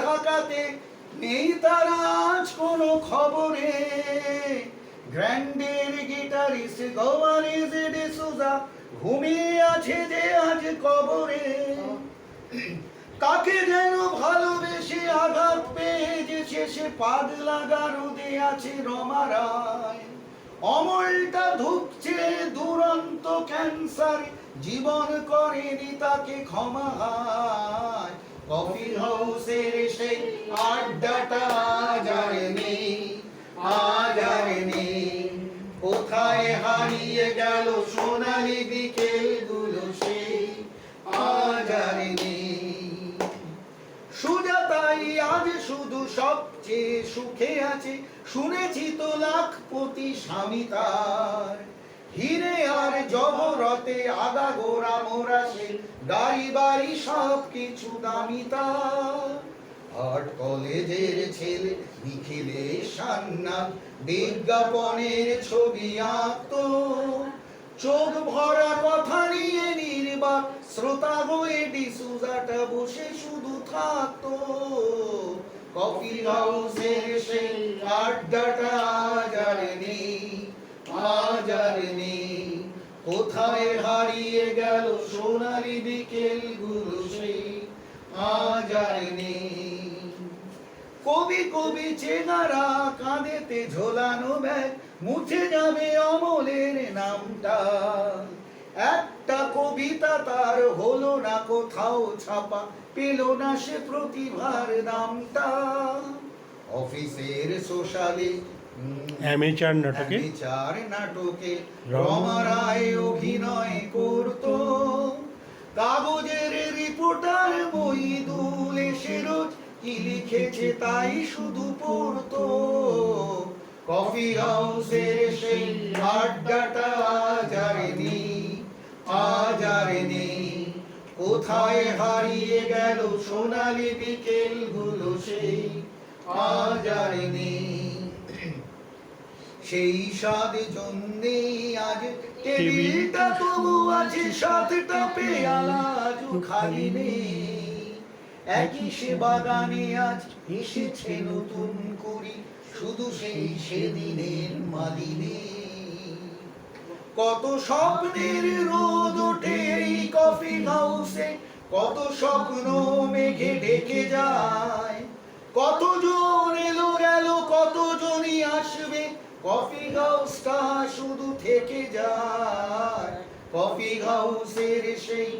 ঢাকাতে নেই তার আজ কোনো খবরে। গ্র্যান্ডের গিটারিস্ট গোয়ারিজ ডিসুজা ঘুমিয়ে আছে যে আজ কবরে। তাকে যেন ভালোবেসে আঘাত পেয়ে যে শেষে পাগলা গারদে আছে রমা রায়। অমলটা ধুকছে দুরন্ত ক্যান্সার, জীবন করেনি তাকে ক্ষমা হায়। কফি হাউসের সেই আড্ডাটা আজ আর নেই, আজ আর নেই। কোথায় হারিয়ে গেল সোনালি বিকেলগুলো সেই আজ আর নেই। সুজাতাই আজ শুধু সবচেয়ে সুখে আছে, শুনেছি তো লাখপতি স্বামী তার। হিরে আর জহরতে আগাগোড়া মোরা সে, গাড়ি বাড়ি সব কিছু দামি তার। আর্ট কলেজের ছেলে নিখিলে সান্নাল বিজ্ঞাপনের ছবি আঁকতো, চোখ ভরা কথা নিয়ে নির্বাক শ্রোতা হয়ে ডিসুজাটা বসে শুধু থাকতো। কফি হাউসের সেই আড্ডাটা আজ আর নেই, আজ আর নেই। কোথায় হারিয়ে গেল সোনালি বিকেলগুলো সেই আজ আর নেই। কবি কবি চেহারা কাঁধেতে ঝোলানো ব্যাগ, মুছে যাবে অমলের নামটা। একটা কবিতা তার হলো না কোথাও ছাপা, পেল না সে প্রতিভার দামটা। অফিসের সোশ্যালে অ্যামেচার নাটকে রমা রায় অভিনয় করতো। কাগজের রিপোর্টার মহিদুল এসে রোজ কি লিখেছে তাই শুধু পড়তো। কফি হাউসের সেই আড্ডাটা আজ আর নেই, আজ আর নেই। কোথায় হারিয়ে গেল সোনালি বিকেলগুলো সেই আজ আর নেই। সেই স্বাদ জন্যে আজ টেবিলটা তবু আছে, সাতটা পেয়ালা আজও খালি নেই। একই সে বাগানে আজ এসেছে নতুন কুড়ি, শুধু সেই সেদিনের মালিনী। কত স্বপ্নের রোদ ওঠে এই কফি হাউসে, কত স্বপ্ন মেঘে ঢেকে যায়। কতজন এলো গেল, কতজনই আসবে, কফি হাউসটা শুধু থেকে যায়। কফি হাউসের সেই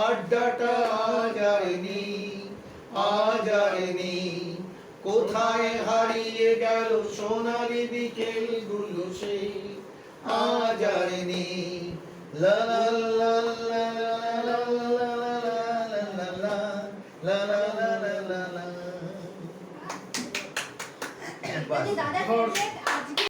আড্ডাটা আজ আর নেই, আজ আর নেই। কোথায় হারিয়ে গেল সোনালি বিকেলগুলো সেই আজ আর নেই। লা লা লা লা লা লা লা লা লা লা লা লা লা।